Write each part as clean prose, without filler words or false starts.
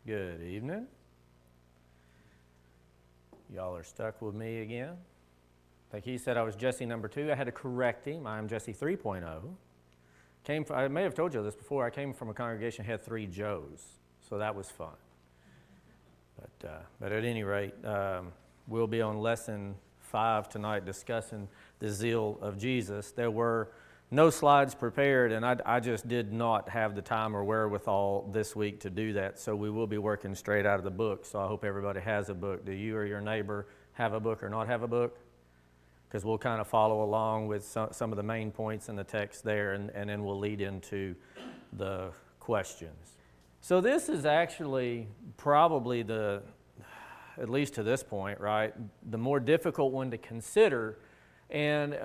Good evening. Y'all are stuck with me again. Like he said I was Jesse number 2. I had to correct him. I'm Jesse 3.0. I may have told you this before. I came from a congregation that had 3 Joes, so that was fun. But at any rate, we'll be on lesson 5 tonight discussing the zeal of Jesus. There were no slides prepared, and I just did not have the time or wherewithal this week to do that, so we will be working straight out of the book, so I hope everybody has a book. Do you or your neighbor have a book or not have a book? Because we'll kind of follow along with some of the main points in the text there, and then we'll lead into the questions. So this is actually probably at least to this point, right, the more difficult one to consider. And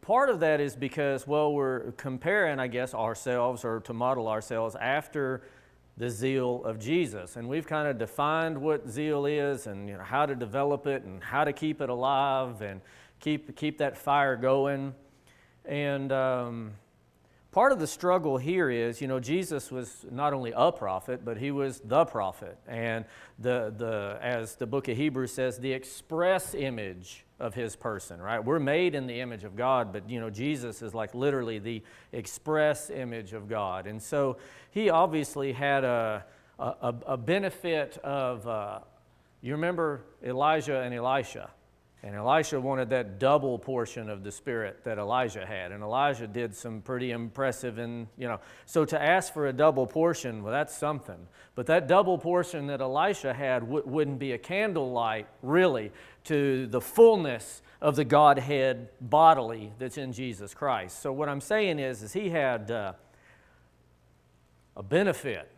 part of that is because, well, we're comparing, I guess, ourselves or to model ourselves after the zeal of Jesus. And we've kind of defined what zeal is and how to develop it and how to keep it alive and keep that fire going. And part of the struggle here is, Jesus was not only a prophet, but he was the prophet. And as the book of Hebrews says, the express image of his person, right? We're made in the image of God, but Jesus is like literally the express image of God. And so he obviously had a benefit of, you remember Elijah and Elisha? And Elisha wanted that double portion of the Spirit that Elijah had. And Elijah did some pretty impressive, so to ask for a double portion, well, that's something. But that double portion that Elisha had wouldn't be a candlelight, really, to the fullness of the Godhead bodily that's in Jesus Christ. So what I'm saying is he had a benefit.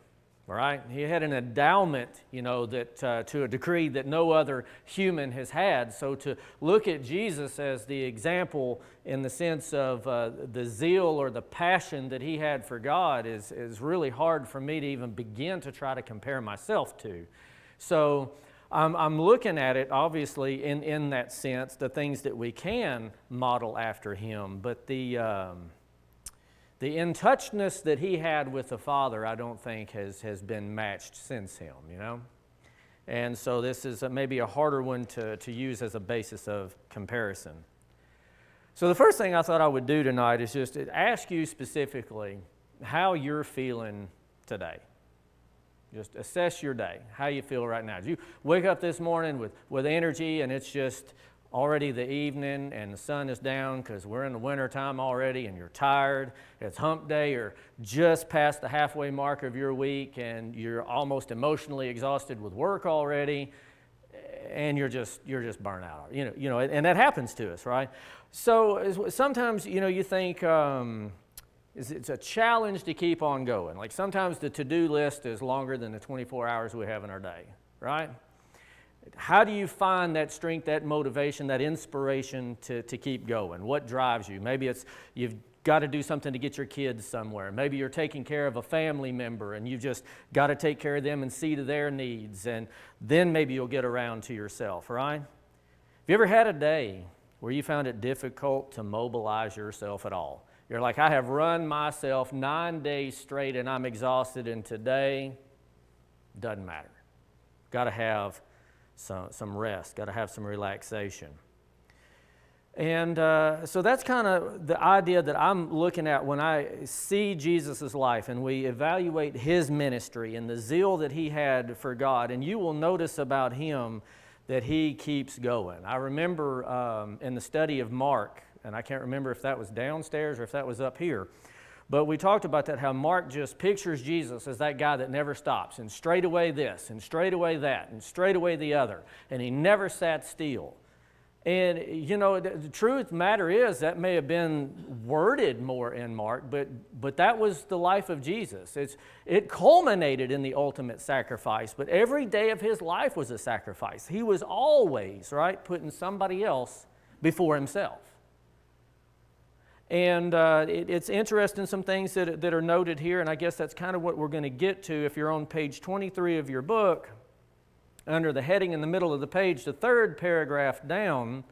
Right? He had an endowment, that to a degree that no other human has had. So to look at Jesus as the example in the sense of the zeal or the passion that he had for God is really hard for me to even begin to try to compare myself to. So I'm looking at it, obviously, in that sense, the things that we can model after him. But the in-touchness that he had with the Father, I don't think has been matched since him, And so this is maybe a harder one to use as a basis of comparison. So the first thing I thought I would do tonight is just ask you specifically how you're feeling today. Just assess your day, how you feel right now. Did you wake up this morning with energy and it's just already the evening and the sun is down because we're in the winter time already and you're tired, it's hump day, or just past the halfway mark of your week and you're almost emotionally exhausted with work already and you're just burnt out, and that happens to us, right? So sometimes, you think it's a challenge to keep on going. Like sometimes the to-do list is longer than the 24 hours we have in our day, right? How do you find that strength, that motivation, that inspiration to keep going? What drives you? Maybe it's you've got to do something to get your kids somewhere. Maybe you're taking care of a family member and you've just got to take care of them and see to their needs, and then maybe you'll get around to yourself, right? Have you ever had a day where you found it difficult to mobilize yourself at all? You're like, I have run myself 9 days straight and I'm exhausted, and today doesn't matter. Got to have some rest, got to have some relaxation. And so that's kind of the idea that I'm looking at when I see Jesus' life and we evaluate his ministry and the zeal that he had for God. And you will notice about him that he keeps going. I remember in the study of Mark, and I can't remember if that was downstairs or if that was up here, but we talked about that, how Mark just pictures Jesus as that guy that never stops, and straight away this, and straight away that, and straight away the other, and he never sat still. And, the truth matter is that may have been worded more in Mark, but that was the life of Jesus. It culminated in the ultimate sacrifice, but every day of his life was a sacrifice. He was always, right, putting somebody else before himself. And it's interesting, some things that are noted here, and I guess that's kind of what we're going to get to. If you're on page 23 of your book, under the heading in the middle of the page, the third paragraph down,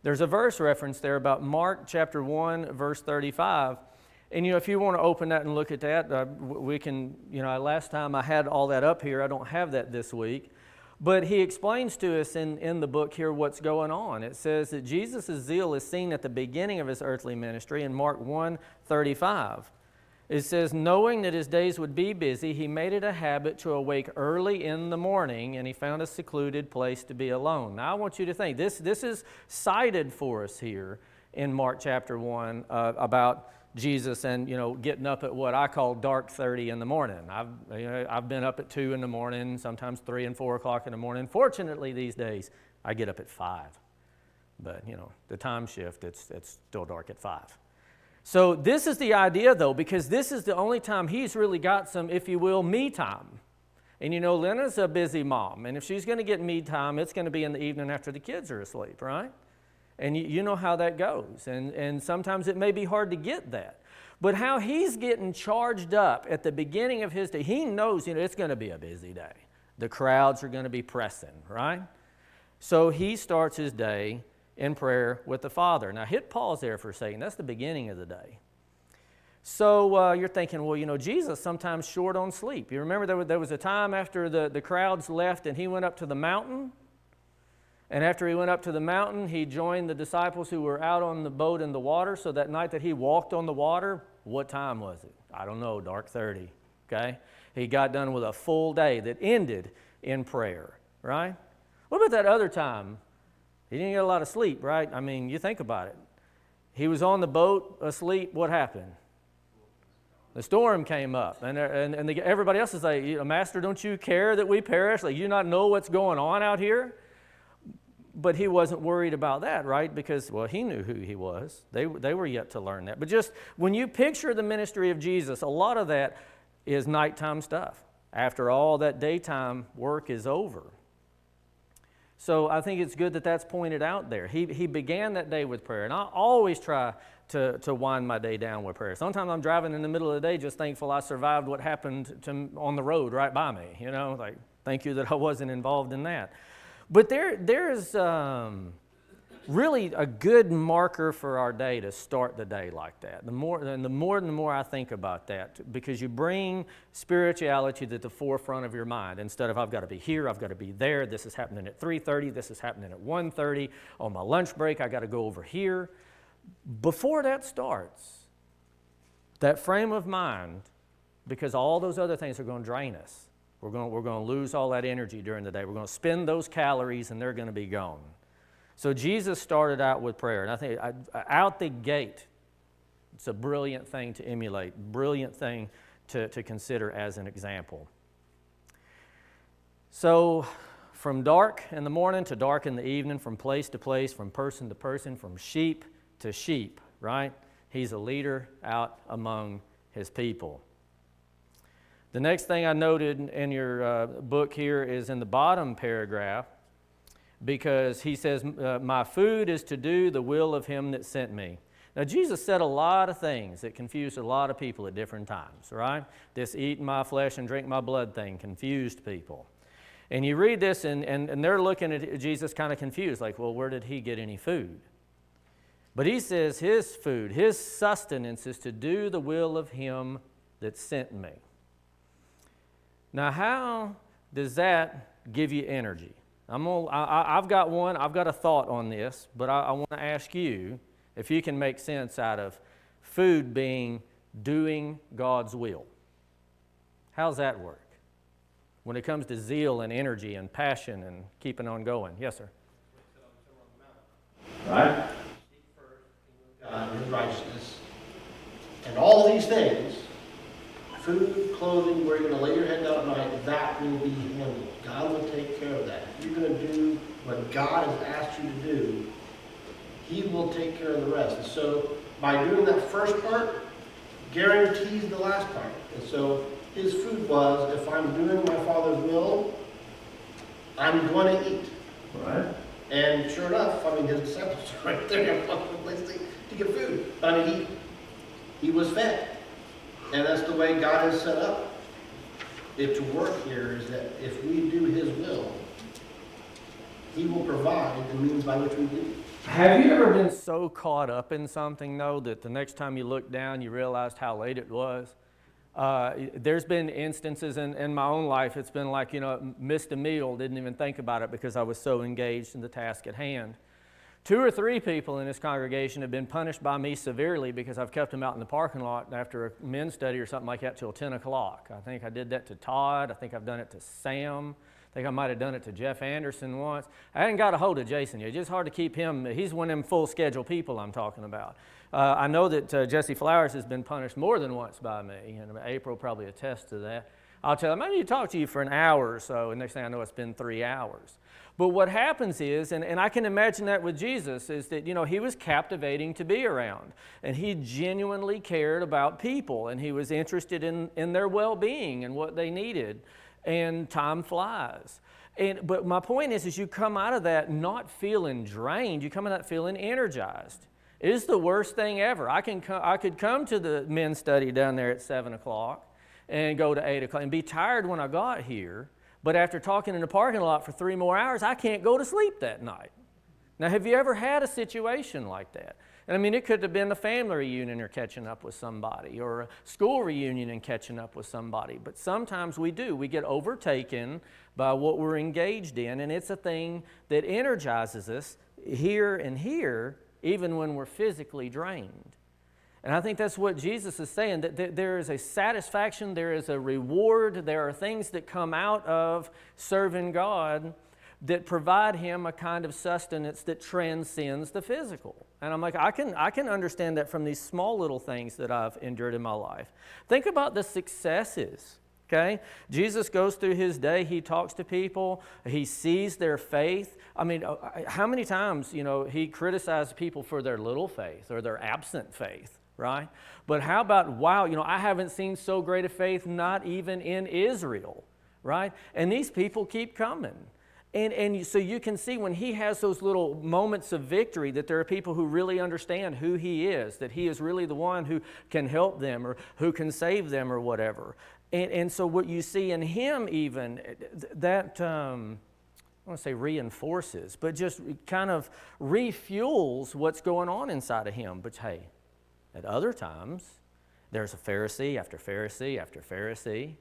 there's a verse reference there about Mark chapter 1, verse 35. And, if you want to open that and look at that, we can, last time I had all that up here. I don't have that this week. But he explains to us in the book here what's going on. It says that Jesus' zeal is seen at the beginning of his earthly ministry in Mark 1:35. It says, knowing that his days would be busy, he made it a habit to awake early in the morning, and he found a secluded place to be alone. Now, I want you to think, this is cited for us here in Mark chapter 1 about Jesus and, getting up at what I call dark 30 in the morning. I've been up at 2 in the morning, sometimes 3 and 4 o'clock in the morning. Fortunately, these days, I get up at 5. But, the time shift, it's still dark at 5. So this is the idea, though, because this is the only time he's really got some, if you will, me time. And Lena's a busy mom, and if she's going to get me time, it's going to be in the evening after the kids are asleep, right? And you know how that goes, and sometimes it may be hard to get that. But how he's getting charged up at the beginning of his day, he knows, it's going to be a busy day. The crowds are going to be pressing, right? So he starts his day in prayer with the Father. Now hit pause there for a second. That's the beginning of the day. So you're thinking, well, Jesus sometimes short on sleep. You remember there was a time after the crowds left and he went up to the mountain? And after he went up to the mountain, he joined the disciples who were out on the boat in the water. So that night that he walked on the water, what time was it? I don't know, dark 30, okay? He got done with a full day that ended in prayer, right? What about that other time? He didn't get a lot of sleep, right? I mean, you think about it. He was on the boat asleep. What happened? The storm came up, and everybody else is like, Master, don't you care that we perish? Like, you not know what's going on out here? But he wasn't worried about that, right? Because, he knew who he was. They were yet to learn that. But just when you picture the ministry of Jesus, a lot of that is nighttime stuff. After all that daytime work is over. So I think it's good that that's pointed out there. He began that day with prayer. And I always try to wind my day down with prayer. Sometimes I'm driving in the middle of the day just thankful I survived what happened on the road right by me. Like, thank you that I wasn't involved in that. But there's really a good marker for our day to start the day like that. The more I think about that, because you bring spirituality to the forefront of your mind. Instead of, I've got to be here, I've got to be there, this is happening at 3:30, this is happening at 1:30, on my lunch break, I got to go over here. Before that starts, that frame of mind, because all those other things are going to drain us. We're going to lose all that energy during the day. We're going to spend those calories and they're going to be gone. So Jesus started out with prayer. And I think out the gate, it's a brilliant thing to emulate, brilliant thing to consider as an example. So from dark in the morning to dark in the evening, from place to place, from person to person, from sheep to sheep, right? He's a leader out among his people. The next thing I noted in your book here is in the bottom paragraph, because he says, my food is to do the will of him that sent me. Now, Jesus said a lot of things that confused a lot of people at different times, right? This eat my flesh and drink my blood thing confused people. And you read this, and they're looking at Jesus kind of confused, like, well, where did he get any food? But he says his food, his sustenance is to do the will of him that sent me. Now, how does that give you energy? I've got a thought on this, but I want to ask you if you can make sense out of food being doing God's will. How's that work? When it comes to zeal and energy and passion and keeping on going. Yes, sir. Right? Seek first the kingdom of God and his righteousness. And all these things, food, clothing, where you're going to lay your head down at night, that will be handled. God will take care of that. If you're going to do what God has asked you to do, he will take care of the rest. And so by doing that first part, guarantees the last part. And so his food was, if I'm doing my Father's will, I'm going to eat. Right. And sure enough, his disciples are right there to get food. He was fed. And that's the way God has set up it to work here, is that if we do his will, he will provide the means by which we do. Have you ever been so caught up in something, though, that the next time you look down, you realized how late it was? There's been instances in my own life, it's been like, missed a meal, didn't even think about it because I was so engaged in the task at hand. 2 or 3 people in this congregation have been punished by me severely because I've kept them out in the parking lot after a men's study or something like that till 10 o'clock. I think I did that to Todd. I think I've done it to Sam. I think I might have done it to Jeff Anderson once. I hadn't got a hold of Jason yet. It's just hard to keep him. He's one of them full schedule people I'm talking about. I know that Jesse Flowers has been punished more than once by me, and April probably attests to that. I'll tell him, I need to talk to you for an hour or so, and next thing I know, it's been 3 hours. But what happens is, and I can imagine that with Jesus, is that, he was captivating to be around, and he genuinely cared about people, and he was interested in their well-being and what they needed, and time flies. But my point is you come out of that not feeling drained, you come out of that feeling energized. It is the worst thing ever. I could come to the men's study down there at 7 o'clock and go to 8 o'clock and be tired when I got here, but after talking in the parking lot for 3 more hours, I can't go to sleep that night. Now, have you ever had a situation like that? And I mean, it could have been a family reunion or catching up with somebody, or a school reunion and catching up with somebody. But sometimes we do. We get overtaken by what we're engaged in, and it's a thing that energizes us here and here, even when we're physically drained. And I think that's what Jesus is saying, that there is a satisfaction, there is a reward, there are things that come out of serving God that provide him a kind of sustenance that transcends the physical. And I'm like, I can understand that from these small little things that I've endured in my life. Think about the successes, okay? Jesus goes through his day, he talks to people, he sees their faith. I mean, how many times, he criticized people for their little faith or their absent faith, right? But how about, wow, I haven't seen so great a faith, not even in Israel, right? And these people keep coming. And so you can see when he has those little moments of victory that there are people who really understand who he is, that he is really the one who can help them or who can save them or whatever. And so what you see in him even, that, I don't want to say reinforces, but just kind of refuels what's going on inside of him. But hey, at other times, there's a Pharisee after Pharisee after Pharisee.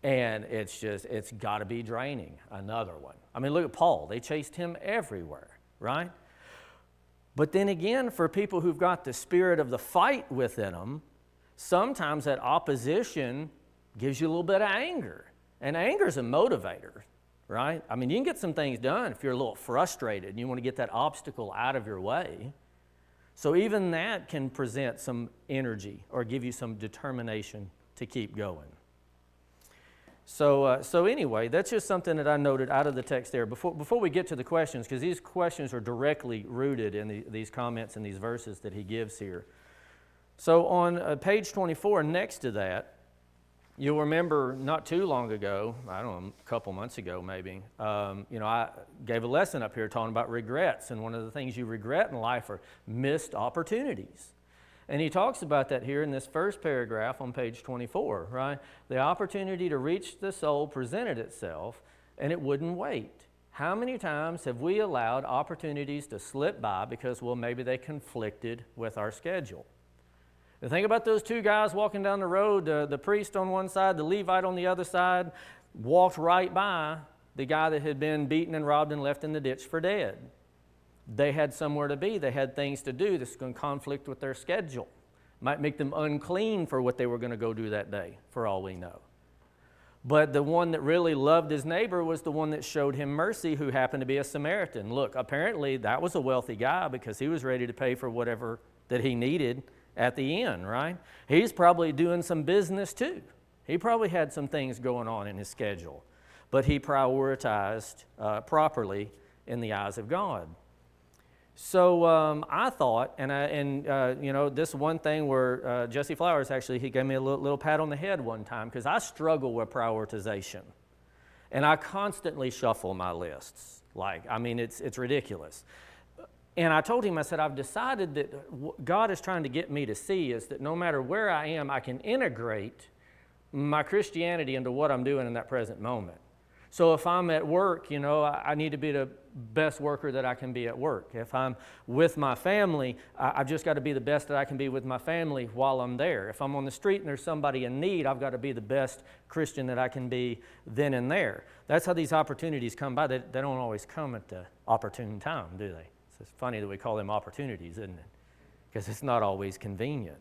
And it's got to be draining, another one. I mean, look at Paul. They chased him everywhere, right? But then again, for people who've got the spirit of the fight within them, sometimes that opposition gives you a little bit of anger. And anger is a motivator, right? I mean, you can get some things done if you're a little frustrated and you want to get that obstacle out of your way. So even that can present some energy or give you some determination to keep going. So anyway, that's just something that I noted out of the text there. Before we get to the questions, because these questions are directly rooted in these comments and these verses that he gives here. So on page 24, next to that, you'll remember not too long ago, I don't know, a couple months ago maybe, I gave a lesson up here talking about regrets, and one of the things you regret in life are missed opportunities. And he talks about that here in this first paragraph on page 24, right? The opportunity to reach the soul presented itself, and it wouldn't wait. How many times have we allowed opportunities to slip by because, well, maybe they conflicted with our schedule? And think about those 2 guys walking down the road, the priest on one side, the Levite on the other side, walked right by the guy that had been beaten and robbed and left in the ditch for dead. They had somewhere to be. They had things to do that's going to conflict with their schedule. Might make them unclean for what they were going to go do that day, for all we know. But the one that really loved his neighbor was the one that showed him mercy, who happened to be a Samaritan. Look, apparently that was a wealthy guy because he was ready to pay for whatever that he needed at the inn, right? He's probably doing some business too. He probably had some things going on in his schedule, but he prioritized properly in the eyes of God. So I thought, this one thing where Jesse Flowers actually, he gave me a little pat on the head one time because I struggle with prioritization. And I constantly shuffle my lists. It's ridiculous. And I told him, I said, I've decided that what God is trying to get me to see is that no matter where I am, I can integrate my Christianity into what I'm doing in that present moment. So if I'm at work, I need to be the best worker that I can be at work. If I'm with my family, I've just got to be the best that I can be with my family while I'm there. If I'm on the street and there's somebody in need, I've got to be the best Christian that I can be then and there. That's how these opportunities come by. They don't always come at the opportune time, do they? It's funny that we call them opportunities, isn't it? Because it's not always convenient.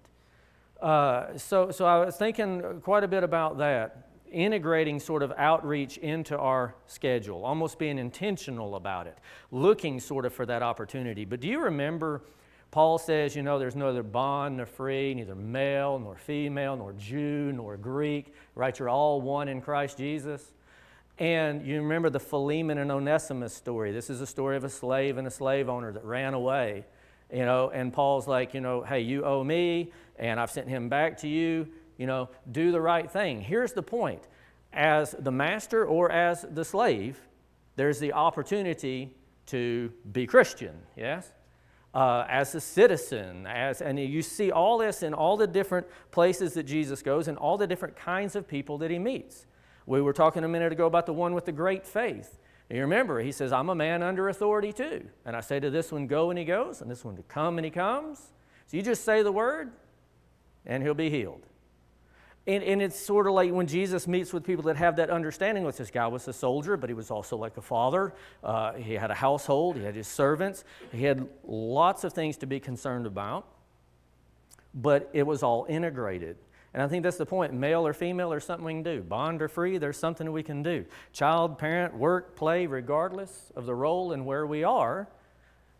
So I was thinking quite a bit about that. Integrating sort of outreach into our schedule, almost being intentional about it, looking sort of for that opportunity. But do you remember Paul says, there's neither bond nor free, neither male nor female, nor Jew nor Greek, right? You're all one in Christ Jesus. And you remember the Philemon and Onesimus story. This is a story of a slave and a slave owner that ran away, and Paul's like, hey, you owe me, and I've sent him back to you. Do the right thing. Here's the point. As the master or as the slave, there's the opportunity to be Christian, yes? As a citizen, and you see all this in all the different places that Jesus goes and all the different kinds of people that he meets. We were talking a minute ago about the one with the great faith. And you remember, he says, I'm a man under authority too. And I say to this one, go, and he goes, and this one to come, and he comes. So you just say the word, and he'll be healed. And it's sort of like when Jesus meets with people that have that understanding. With this guy was a soldier, but he was also like a father. He had a household. He had his servants. He had lots of things to be concerned about. But it was all integrated. And I think that's the point. Male or female, there's something we can do. Bond or free, there's something we can do. Child, parent, work, play, regardless of the role and where we are,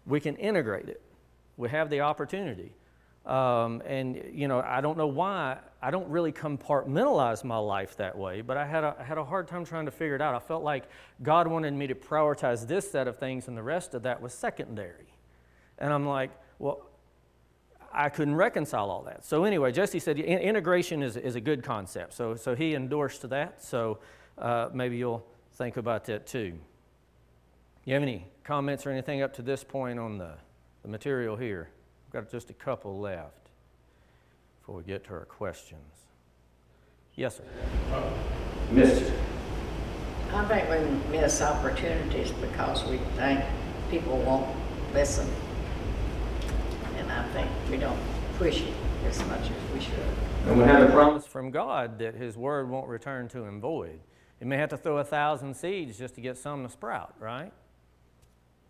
we can integrate it. We have the opportunity. I don't know why. I don't really compartmentalize my life that way, but I had a hard time trying to figure it out. I felt like God wanted me to prioritize this set of things, and the rest of that was secondary. And I'm like, well, I couldn't reconcile all that. So anyway, Jesse said integration is a good concept. So he endorsed that. So maybe you'll think about that too. You have any comments or anything up to this point on the material here? We've got just a couple left before we get to our questions. Yes, sir. Mister. I think we miss opportunities because we think people won't listen. And I think we don't push it as much as we should. And we have a promise from God that his word won't return to him void. You may have to throw 1,000 seeds just to get some to sprout, right?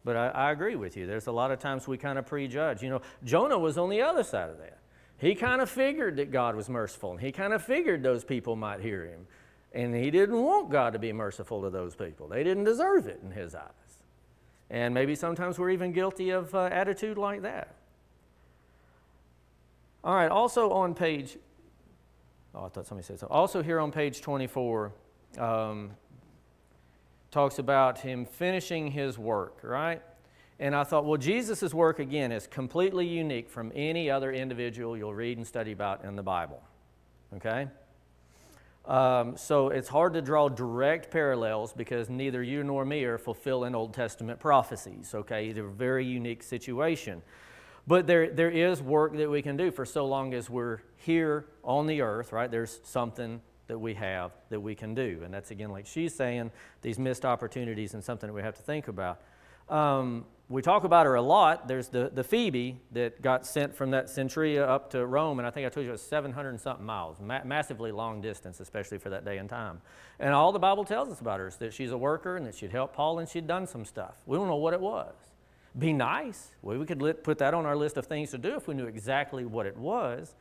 But I agree with you. There's a lot of times we kind of prejudge. Jonah was on the other side of that. He kind of figured that God was merciful, and he kind of figured those people might hear him. And he didn't want God to be merciful to those people. They didn't deserve it in his eyes. And maybe sometimes we're even guilty of attitude like that. All right, also on page, I thought somebody said so. Also here on page 24, talks about him finishing his work, right? And I thought, well, Jesus' work, again, is completely unique from any other individual you'll read and study about in the Bible, okay? So it's hard to draw direct parallels because neither you nor me are fulfilling Old Testament prophecies, okay? They're a very unique situation. But there is work that we can do for so long as we're here on the earth, right? There's something that we have that we can do. And that's, again, like she's saying, these missed opportunities and something that we have to think about. We talk about her a lot. There's the Phoebe that got sent from that Centuria up to Rome, and I think I told you it was 700 and something miles, massively long distance, especially for that day and time. And all the Bible tells us about her is that she's a worker and that she'd helped Paul and she'd done some stuff. We don't know what it was. Be nice. We could put that on our list of things to do if we knew exactly what it was.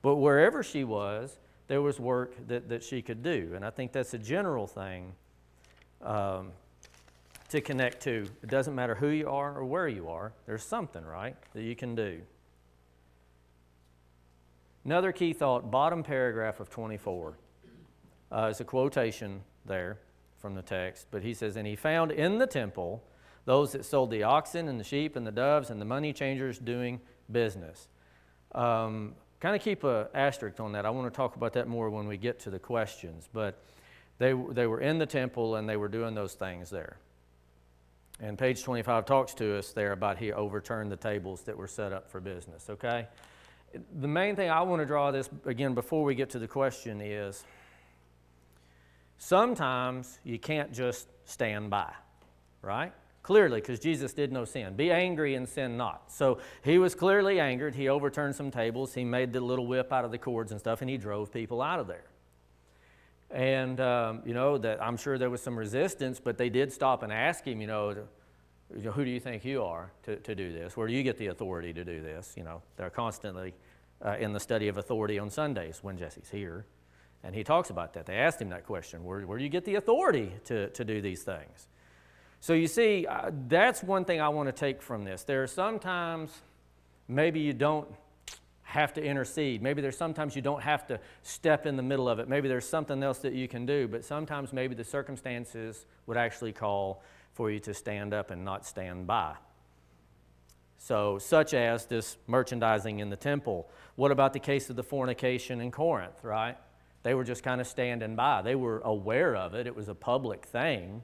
But wherever she was, there was work that she could do. And I think that's a general thing to connect to. It doesn't matter who you are or where you are. There's something, right, that you can do. Another key thought, bottom paragraph of 24. It's a quotation there from the text. But he says, and he found in the temple those that sold the oxen and the sheep and the doves and the money changers doing business. Kind of keep an asterisk on that. I want to talk about that more when we get to the questions. But they were in the temple and they were doing those things there. And page 25 talks to us there about he overturned the tables that were set up for business, okay? The main thing I want to draw this, again, before we get to the question is, sometimes you can't just stand by, right? Clearly, because Jesus did no sin. Be angry and sin not. So he was clearly angered. He overturned some tables. He made the little whip out of the cords and stuff, and he drove people out of there. And, that I'm sure there was some resistance, but they did stop and ask him, who do you think you are to do this? Where do you get the authority to do this? They're constantly in the study of authority on Sundays when Jesse's here. And he talks about that. They asked him that question, where do you get the authority to do these things? So you see, that's one thing I want to take from this. There are sometimes maybe you don't have to intercede. Maybe there's sometimes you don't have to step in the middle of it. Maybe there's something else that you can do. But sometimes maybe the circumstances would actually call for you to stand up and not stand by. So, such as this merchandising in the temple. What about the case of the fornication in Corinth, right? They were just kind of standing by. They were aware of it. It was a public thing.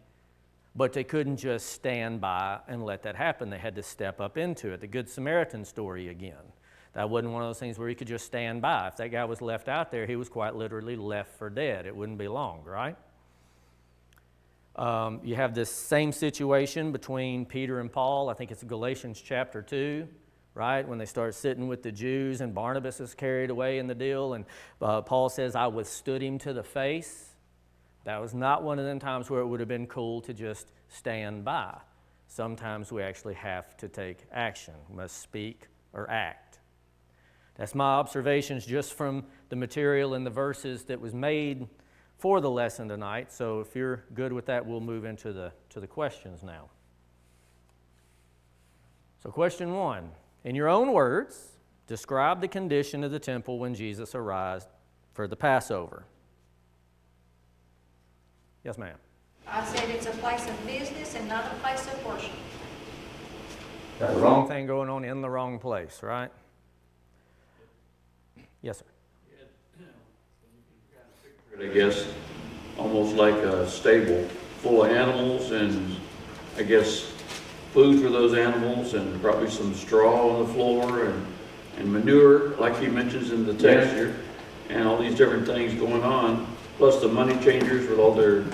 But they couldn't just stand by and let that happen. They had to step up into it. The Good Samaritan story again. That wasn't one of those things where you could just stand by. If that guy was left out there, he was quite literally left for dead. It wouldn't be long, right? You have this same situation between Peter and Paul. I think it's Galatians chapter 2, right? When they start sitting with the Jews and Barnabas is carried away in the deal. And Paul says, I withstood him to the face. That was not one of them times where it would have been cool to just stand by. Sometimes we actually have to take action. We must speak or act. That's my observations just from the material and the verses that was made for the lesson tonight. So if you're good with that, we'll move into the questions now. So question 1. In your own words, describe the condition of the temple when Jesus arrived for the Passover. Yes, ma'am. I said it's a place of business and not a place of worship. Got the wrong thing going on in the wrong place, right? Yes, sir. I guess almost like a stable full of animals and I guess food for those animals and probably some straw on the floor and manure like he mentions in the text here and all these different things going on, plus the money changers with all their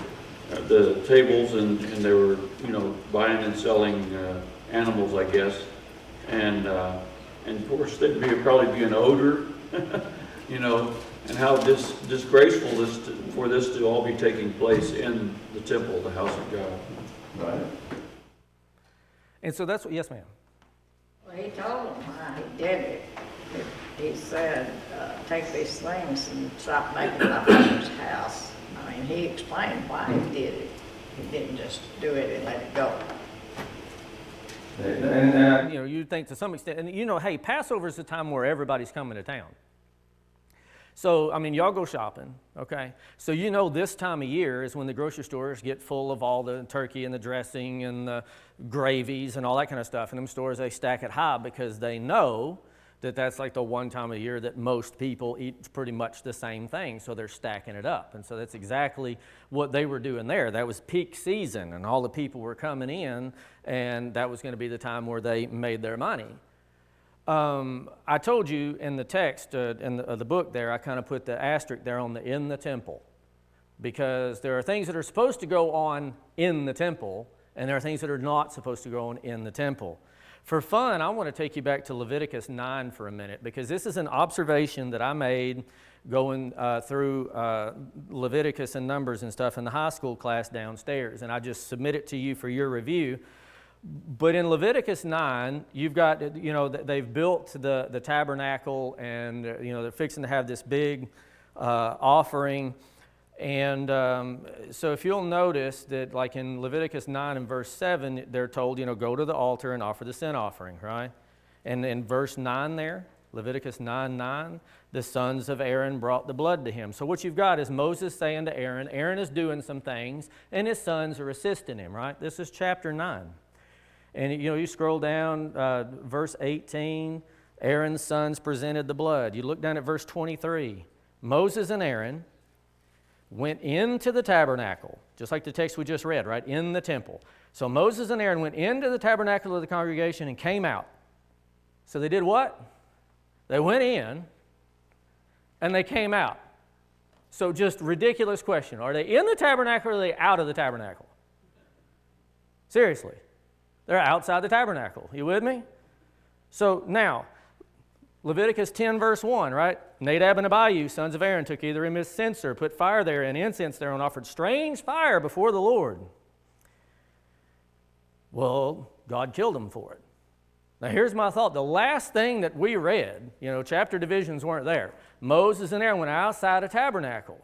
the tables and they were buying and selling animals, I guess, and of course there'd probably be an odor and how disgraceful for this to all be taking place in the temple, the house of God. Right. And so that's what, yes, ma'am. Well, he told them why he did it. He said, take these things and stop making my Father's house. I mean, he explained why he did it. He didn't just do it and let it go. And you think to some extent, and hey, Passover is the time where everybody's coming to town. So, y'all go shopping, okay? So this time of year is when the grocery stores get full of all the turkey and the dressing and the gravies and all that kind of stuff. And them stores, they stack it high because they know that that's like the one time of year that most people eat pretty much the same thing, so they're stacking it up. And so that's exactly what they were doing there. That was peak season, and all the people were coming in, and that was going to be the time where they made their money. I told you in the text, in the book there, I kind of put the asterisk there on the in the temple, because there are things that are supposed to go on in the temple, and there are things that are not supposed to go on in the temple. For fun, I want to take you back to Leviticus 9 for a minute, because this is an observation that I made going through Leviticus and Numbers and stuff in the high school class downstairs, and I just submit it to you for your review. But in Leviticus 9, you've got, they've built the tabernacle, and, they're fixing to have this big offering. And so if you'll notice that, like in Leviticus 9 and verse 7, they're told, go to the altar and offer the sin offering, right? And in verse 9 there, Leviticus 9:9, the sons of Aaron brought the blood to him. So what you've got is Moses saying to Aaron, Aaron is doing some things, and his sons are assisting him, right? This is chapter 9. And, you scroll down, verse 18, Aaron's sons presented the blood. You look down at verse 23. Moses and Aaron went into the tabernacle, just like the text we just read, right? In the temple. So Moses and Aaron went into the tabernacle of the congregation and came out. So they did what? They went in and they came out. So just ridiculous question. Are they in the tabernacle or are they out of the tabernacle? Seriously. They're outside the tabernacle. You with me? So now, Leviticus 10 verse 1, right? Nadab and Abihu, sons of Aaron, took either his censer, put fire there and incense there, and offered strange fire before the Lord. Well, God killed them for it. Now here's my thought. The last thing that we read, chapter divisions weren't there. Moses and Aaron went outside a tabernacle.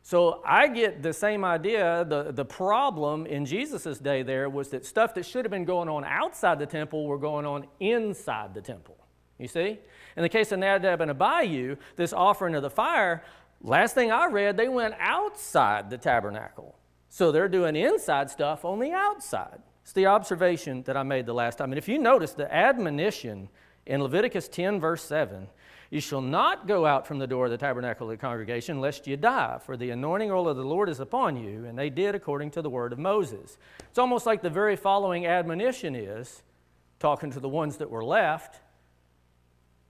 So I get the same idea. The problem in Jesus' day there was that stuff that should have been going on outside the temple were going on inside the temple. You see? In the case of Nadab and Abihu, this offering of the fire, last thing I read, they went outside the tabernacle. So they're doing inside stuff on the outside. It's the observation that I made the last time. And if you notice the admonition in Leviticus 10 verse 7, you shall not go out from the door of the tabernacle of the congregation lest you die, for the anointing oil of the Lord is upon you, and they did according to the word of Moses. It's almost like the very following admonition is, talking to the ones that were left,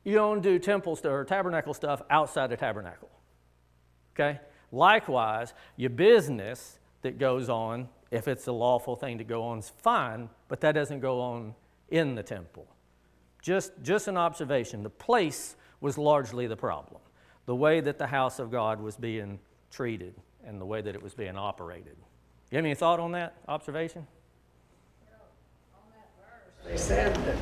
you don't do temple stuff or tabernacle stuff outside the tabernacle. Okay? Likewise, your business that goes on, if it's a lawful thing to go on, is fine, but that doesn't go on in the temple. Just an observation. The place was largely the problem. The way that the house of God was being treated and the way that it was being operated. You have any thought on that observation? On that verse, they said that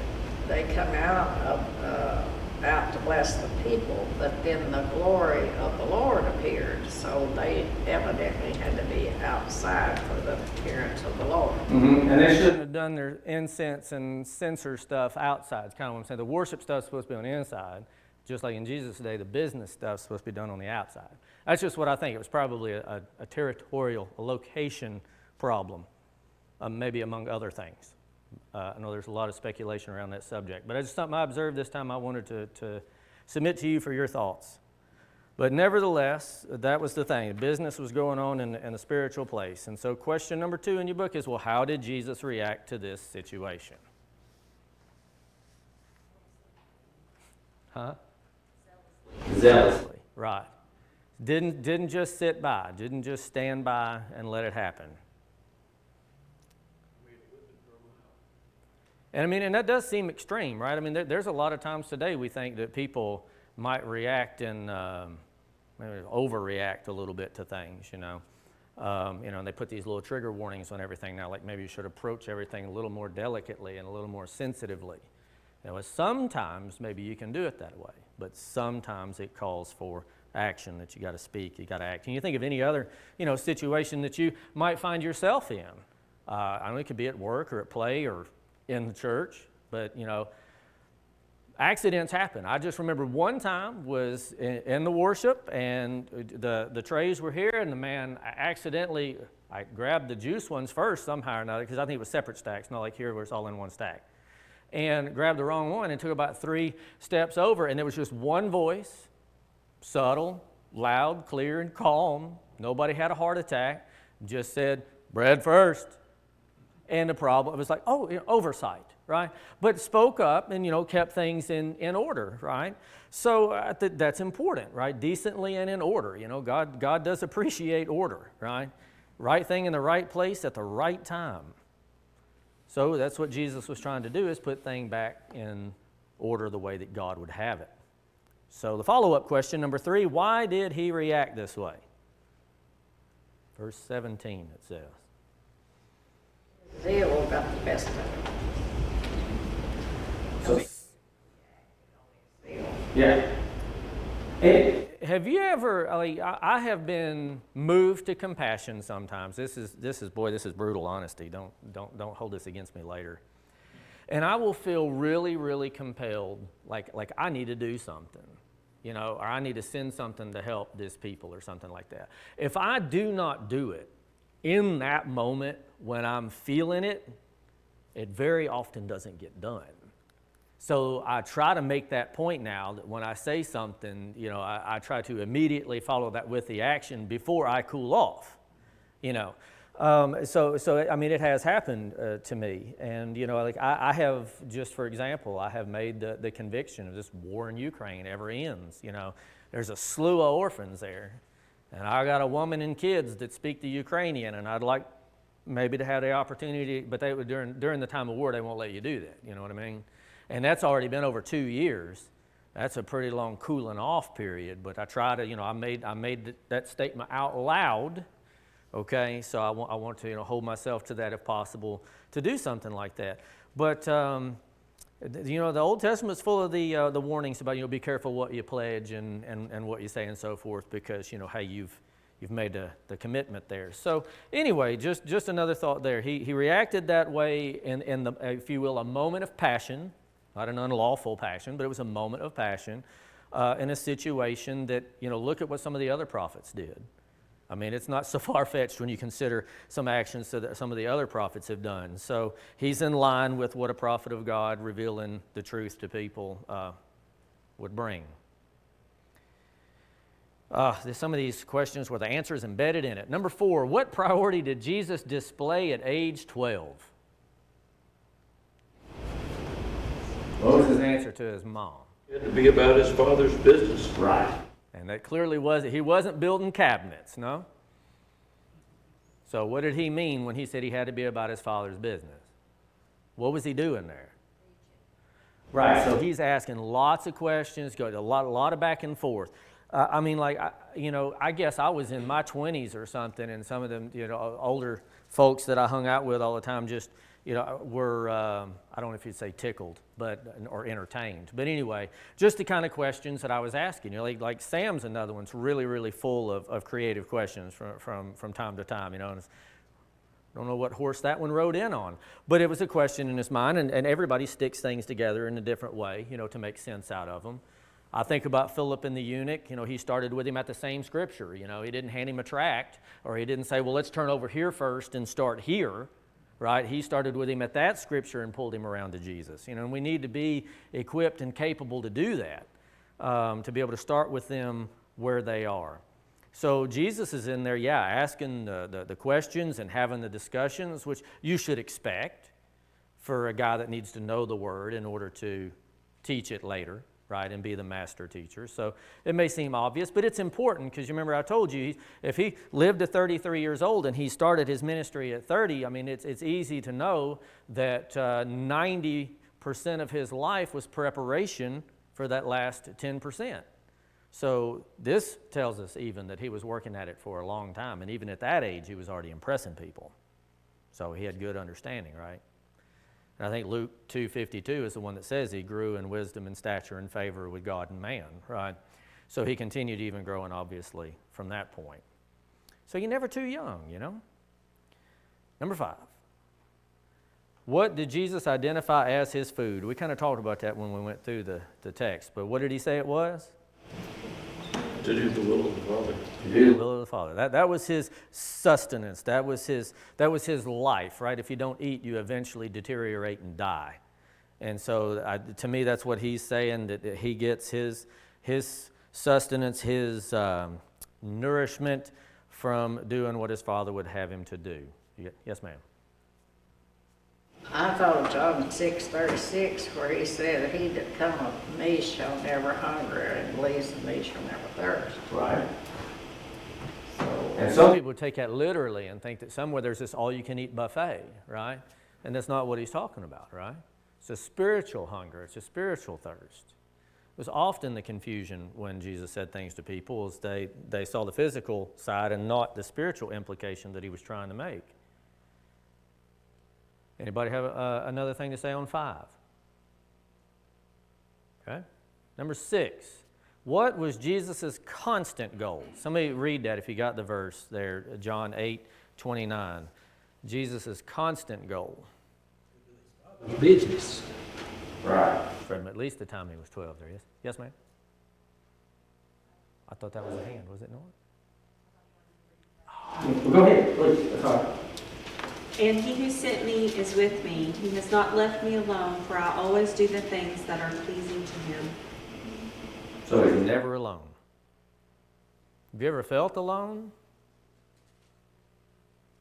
they come out to bless the people, but then the glory of the Lord appeared. So they evidently had to be outside for the appearance of the Lord. Mm-hmm. And they shouldn't have done their incense and censer stuff outside. It's kind of what I'm saying. The worship stuff's supposed to be on the inside. Just like in Jesus' day, the business stuff's supposed to be done on the outside. That's just what I think. It was probably a territorial, a location problem, maybe among other things. I know there's a lot of speculation around that subject, but it's something I observed this time I wanted to submit to you for your thoughts. But nevertheless, that was the thing. Business was going on in a spiritual place. And so question number 2 in your book is, well, how did Jesus react to this situation? Huh? Zealously, right. Didn't just sit by, didn't just stand by and let it happen. And that does seem extreme, right? There's a lot of times today we think that people might react and maybe overreact a little bit to things, and they put these little trigger warnings on everything now, like maybe you should approach everything a little more delicately and a little more sensitively. Sometimes maybe you can do it that way, but sometimes it calls for action that you got to speak, you got to act. Can you think of any other, situation that you might find yourself in? I know it could be at work or at play or in the church, but, accidents happen. I just remember one time was in the worship, and the trays were here, and the man accidentally, I grabbed the juice ones first somehow or another, because I think it was separate stacks, not like here where it's all in one stack. And grabbed the wrong one and took about 3 steps over, and there was just one voice, subtle, loud, clear, and calm. Nobody had a heart attack. Just said, bread first. And the problem, it was like, oversight, right? But spoke up and, kept things in order, right? So that's important, right? Decently and in order. God does appreciate order, right? Right thing in the right place at the right time. So that's what Jesus was trying to do, is put things back in order the way that God would have it. So the follow-up question, number 3, why did he react this way? Verse 17, it says. Zeal got the best of it. So, yeah. Have you ever, I have been moved to compassion sometimes. This is brutal honesty. Don't hold this against me later. And I will feel really, really compelled, like I need to do something, or I need to send something to help this people or something like that. If I do not do it in that moment when I'm feeling it, it very often doesn't get done. So I try to make that point now that when I say something, I try to immediately follow that with the action before I cool off, So it has happened to me. And, I have, just for example, I have made the conviction of this war in Ukraine never ends, There's a slew of orphans there. and I got a woman and kids that speak the Ukrainian, and I'd like maybe to have the opportunity, but they would during the time of war, they won't let you do that, you know what I mean? And that's already been over 2 years. That's a pretty long cooling off period, but I try to, I made that statement out loud, okay? So I want to, hold myself to that if possible to do something like that. But, the Old Testament's full of the warnings about, be careful what you pledge and what you say and so forth, because, hey, you've made the commitment there. So anyway, just another thought there. He reacted that way in the, if you will, a moment of passion, not an unlawful passion, but it was a moment of passion in a situation that, look at what some of the other prophets did. I mean, it's not so far-fetched when you consider some actions that some of the other prophets have done. So he's in line with what a prophet of God revealing the truth to people would bring. Some of these questions were the answers embedded in it. Number 4, what priority did Jesus display at age 12? What was his answer to his mom? He had to be about his father's business. Right. And that clearly he wasn't building cabinets, no? So what did he mean when he said he had to be about his father's business? What was he doing there? Right. So he's asking lots of questions, a lot of back and forth. I guess I was in my 20s or something, and some of them, older folks that I hung out with all the time just, were, I don't know if you'd say tickled, or entertained. But anyway, just the kind of questions that I was asking. Like Sam's another one's really, really full of creative questions from time to time, and I don't know what horse that one rode in on. But it was a question in his mind, and everybody sticks things together in a different way, to make sense out of them. I think about Philip and the eunuch. He started with him at the same scripture. He didn't hand him a tract, or he didn't say, well, let's turn over here first and start here, right? He started with him at that scripture and pulled him around to Jesus. And we need to be equipped and capable to do that, to be able to start with them where they are. So Jesus is in there, asking the questions and having the discussions, which you should expect for a guy that needs to know the Word in order to teach it later, right, and be the master teacher. So it may seem obvious, but it's important, because you remember I told you, if he lived to 33 years old and he started his ministry at 30, it's easy to know that 90% of his life was preparation for that last 10%. So this tells us even that he was working at it for a long time, and even at that age, he was already impressing people. So he had good understanding, right? And I think Luke 2:52 is the one that says he grew in wisdom and stature and favor with God and man, right? So he continued even growing, obviously, from that point. So you're never too young, Number 5. What did Jesus identify as his food? We kind of talked about that when we went through the text, but what did he say it was? To do the will of the Father. To do the will of the Father. That was his sustenance. That was his life, right? If you don't eat, you eventually deteriorate and die. And so to me, that's what he's saying, that he gets his sustenance, his nourishment from doing what his Father would have him to do. Yes, ma'am. I thought of John 6:36, where he said, he that cometh to me shall never hunger, and believes in me shall never thirst. Right. So, And some people would take that literally and think that somewhere there's this all-you-can-eat buffet, right? And that's not what he's talking about, right? It's a spiritual hunger. It's a spiritual thirst. It was often the confusion when Jesus said things to people, is they saw the physical side and not the spiritual implication that he was trying to make. Anybody have another thing to say on 5? Okay. Number 6. What was Jesus' constant goal? Somebody read that if you got the verse there, John 8:29. Jesus' constant goal. Business. Right. From at least the time he was 12 there, yes? Yes, ma'am? I thought that was a hand, was it not? Well, go ahead, please. That's all right. And he who sent me is with me. He has not left me alone, for I always do the things that are pleasing to him. So he's never alone. Have you ever felt alone?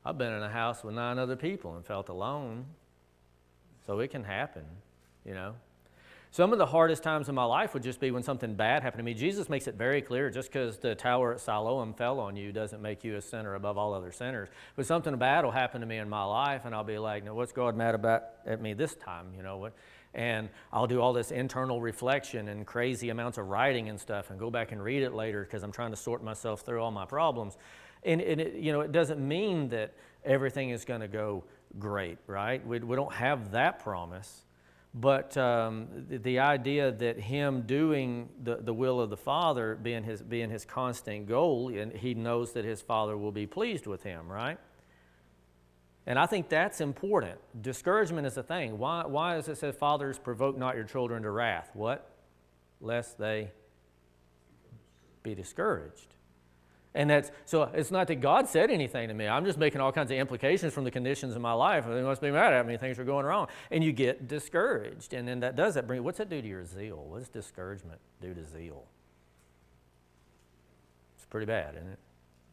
I've been in a house with 9 other people and felt alone. So it can happen, Some of the hardest times in my life would just be when something bad happened to me. Jesus makes it very clear, just because the tower at Siloam fell on you doesn't make you a sinner above all other sinners. But something bad will happen to me in my life, and I'll be like, now what's God mad about at me this time? You know what? And I'll do all this internal reflection and crazy amounts of writing and stuff and go back and read it later because I'm trying to sort myself through all my problems. And it, you know, it doesn't mean that everything is going to go great, right? We don't have that promise. But the idea that him doing the will of the Father being his constant goal, and he knows that his Father will be pleased with him, right? And I think that's important. Discouragement is a thing. Why does it say, fathers, provoke not your children to wrath? What? Lest they be discouraged. And so it's not that God said anything to me. I'm just making all kinds of implications from the conditions of my life. They must be mad at me. Things are going wrong. And you get discouraged. And then what's that do to your zeal? What does discouragement do to zeal? It's pretty bad, isn't it?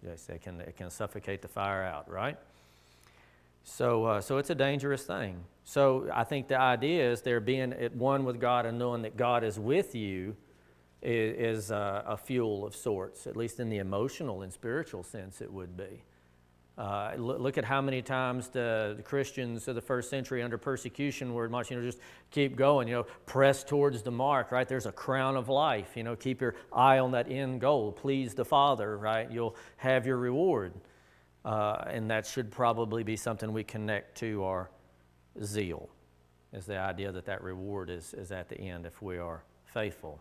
Yes, it can suffocate the fire out, right? So it's a dangerous thing. So I think the idea is there being at one with God and knowing that God is with you is a fuel of sorts, at least in the emotional and spiritual sense it would be. Look at how many times the Christians of the first century under persecution were much, just keep going, press towards the mark, right? There's a crown of life, keep your eye on that end goal, please the Father, right? You'll have your reward. And that should probably be something we connect to our zeal, is the idea that reward is at the end if we are faithful.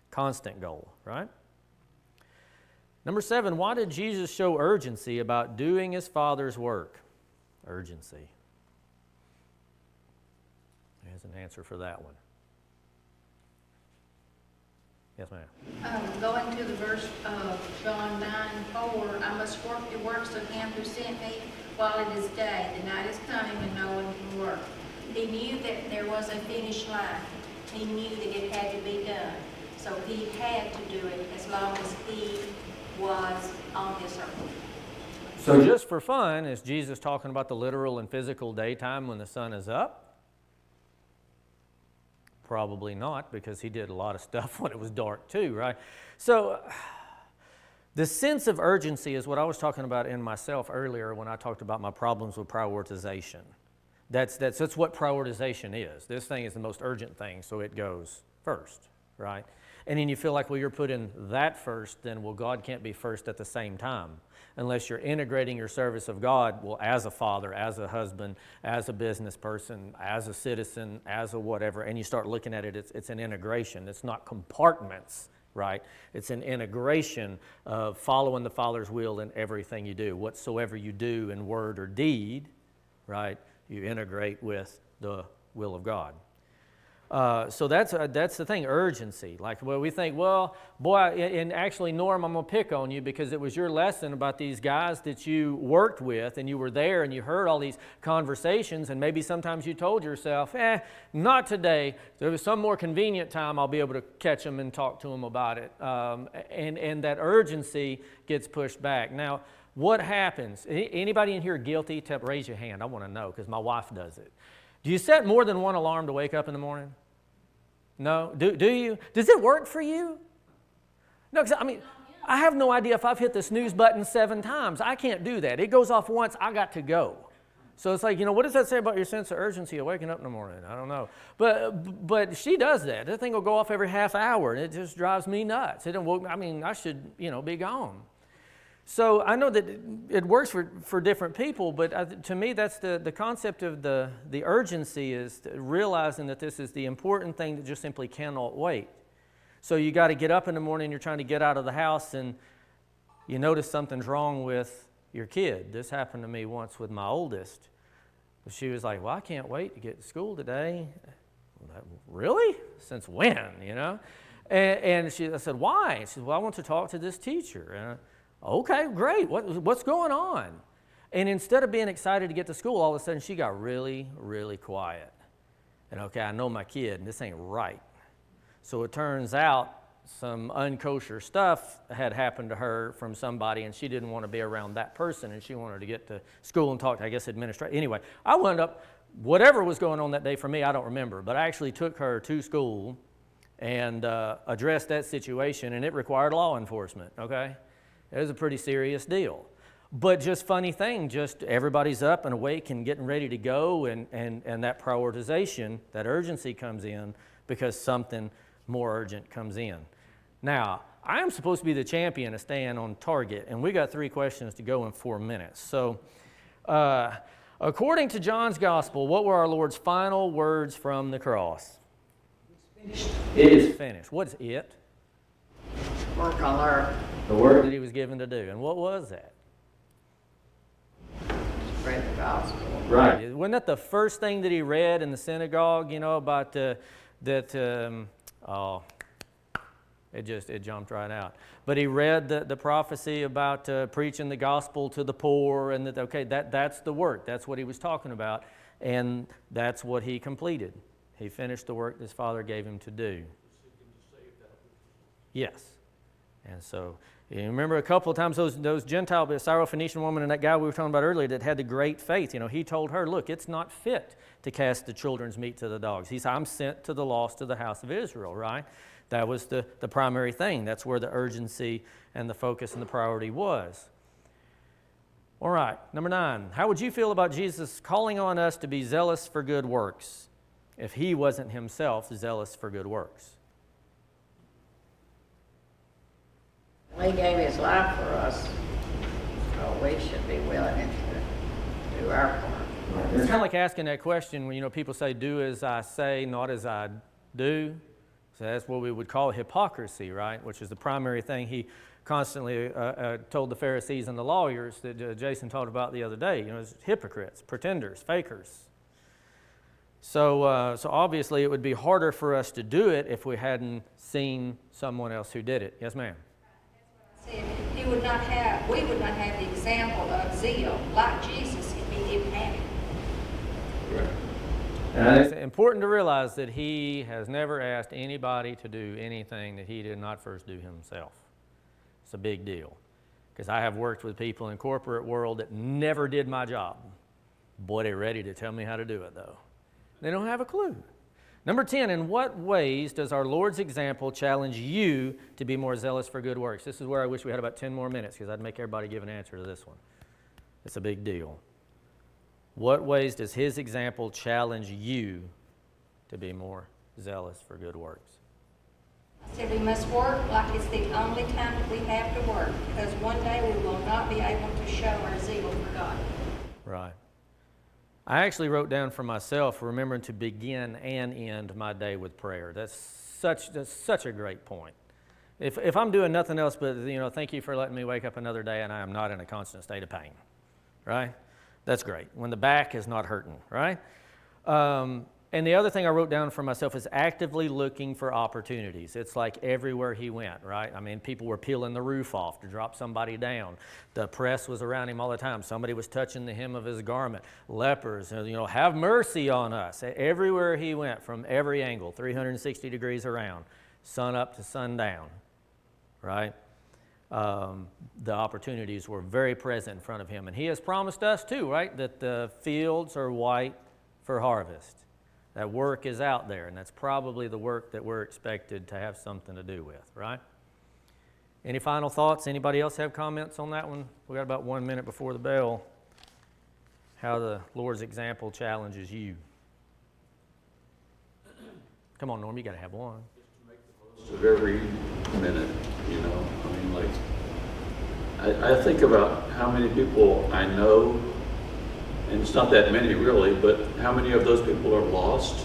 Constant goal, right? Number 7, why did Jesus show urgency about doing his Father's work? Urgency. There's an answer for that one. Yes, ma'am. Going to the verse of John 9:4, I must work the works of him who sent me while it is day. The night is coming when no one can work. He knew that there was a finish line. He knew that it had to be done. So he had to do it as long as he was on this earth. So just for fun, is Jesus talking about the literal and physical daytime when the sun is up? Probably not, because he did a lot of stuff when it was dark too, right? So the sense of urgency is what I was talking about in myself earlier when I talked about my problems with prioritization. That's what prioritization is. This thing is the most urgent thing, so it goes first, right? And then you feel like, well, you're putting that first, then, well, God can't be first at the same time. Unless you're integrating your service of God, well, as a father, as a husband, as a business person, as a citizen, as a whatever, and you start looking at it, it's an integration. It's not compartments, right? It's an integration of following the Father's will in everything you do. Whatsoever you do in word or deed, right, you integrate with the will of God. So that's the thing, urgency. Like, well, we think, well, boy, and actually, Norm, I'm going to pick on you because it was your lesson about these guys that you worked with, and you were there, and you heard all these conversations, and maybe sometimes you told yourself, not today. There was some more convenient time I'll be able to catch them and talk to them about it. And that urgency gets pushed back. Now, what happens? Anybody in here guilty? Raise your hand. I want to know because my wife does it. Do you set more than one alarm to wake up in the morning? No? Do you? Does it work for you? No, because I have no idea if I've hit the snooze button 7 times. I can't do that. It goes off once, I got to go. So it's like, what does that say about your sense of urgency of waking up in the morning? I don't know. But she does that. That thing will go off every half hour, and it just drives me nuts. I should, be gone. So I know that it works for different people, but to me that's the concept of the urgency is realizing that this is the important thing that just simply cannot wait. So you got to get up in the morning, you're trying to get out of the house, and you notice something's wrong with your kid. This happened to me once with my oldest. She was like, well, I can't wait to get to school today. Really? Since when, And I said, why? She said, well, I want to talk to this teacher. And okay, great. What's going on? And instead of being excited to get to school, all of a sudden she got really, really quiet. And okay, I know my kid, and this ain't right. So it turns out some unkosher stuff had happened to her from somebody, and she didn't want to be around that person, and she wanted to get to school and talk to, I guess, administration. Anyway, I wound up, whatever was going on that day for me, I don't remember, but I actually took her to school and addressed that situation, and it required law enforcement, okay? It was a pretty serious deal. But just funny thing, just everybody's up and awake and getting ready to go, and that prioritization, that urgency comes in because something more urgent comes in. Now, I am supposed to be the champion of staying on target, and we got 3 questions to go in 4 minutes. So, according to John's gospel, what were our Lord's final words from the cross? It's finished. It is finished. What is it? Work on earth, The work that he was given to do. And what was that? spread the gospel. Right. Wasn't that the first thing that he read in the synagogue, you know, about it jumped right out. But he read the prophecy about preaching the gospel to the poor, and that's the work. That's what he was talking about, and that's what he completed. He finished the work his Father gave him to do. Yes. And so, you remember a couple of times those Gentile, the Syrophoenician woman and that guy we were talking about earlier that had the great faith, you know, he told her, look, it's not fit to cast the children's meat to the dogs. He said, I'm sent to the lost of the house of Israel, right? That was the primary thing. That's where the urgency and the focus and the priority was. All right, number 9. How would you feel about Jesus calling on us to be zealous for good works if he wasn't himself zealous for good works? He gave his life for us, so we should be willing to do our part. It's kind of like asking that question when, you know, people say, do as I say, not as I do. So that's what we would call hypocrisy, right? Which is the primary thing he constantly told the Pharisees and the lawyers that Jason talked about the other day. You know, it's hypocrites, pretenders, fakers. So obviously it would be harder for us to do it if we hadn't seen someone else who did it. Yes, ma'am. We would not have the example of zeal like Jesus if he didn't have it. Right. And it's important to realize that he has never asked anybody to do anything that he did not first do himself. It's a big deal. Because I have worked with people in corporate world that never did my job. Boy, they're ready to tell me how to do it, though. They don't have a clue. Number 10, in what ways does our Lord's example challenge you to be more zealous for good works? This is where I wish we had about 10 more minutes, because I'd make everybody give an answer to this one. It's a big deal. What ways does his example challenge you to be more zealous for good works? I said we must work like it's the only time that we have to work, because one day we will not be able to show our zeal for God. Right. I actually wrote down for myself, remembering to begin and end my day with prayer. That's such a great point. If I'm doing nothing else but, you know, thank you for letting me wake up another day and I am not in a constant state of pain, right? That's great. When the back is not hurting, right? And the other thing I wrote down for myself is actively looking for opportunities. It's like everywhere he went, right? I mean, people were peeling the roof off to drop somebody down. The press was around him all the time. Somebody was touching the hem of his garment. Lepers, you know, have mercy on us. Everywhere he went, from every angle, 360 degrees around, sun up to sundown, right? The opportunities were very present in front of him. And he has promised us too, right, that the fields are white for harvest. That work is out there, and that's probably the work that we're expected to have something to do with, right? Any final thoughts? Anybody else have comments on that one? We got about 1 minute before the bell. How the Lord's example challenges you. Come on, Norm, you got to have one. Of every minute, you know, I mean, like, I think about how many people I know, and it's not that many really, but how many of those people are lost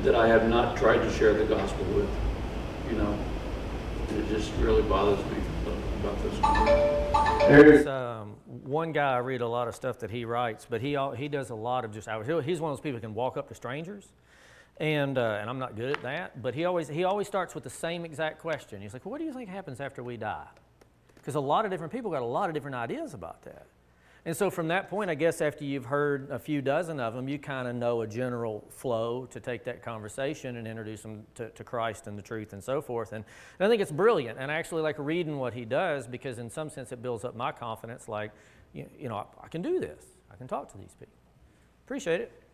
that I have not tried to share the gospel with, you know. It just really bothers me about this. There's one guy, I read a lot of stuff that he writes, but he does a lot of just hours. He's one of those people who can walk up to strangers, and I'm not good at that, but he always starts with the same exact question. He's like, well, what do you think happens after we die? Because a lot of different people got a lot of different ideas about that. And so from that point, I guess after you've heard a few dozen of them, you kind of know a general flow to take that conversation and introduce them to Christ and the truth and so forth. And I think it's brilliant. And I actually like reading what he does because in some sense it builds up my confidence like, you know, I can do this. I can talk to these people. Appreciate it.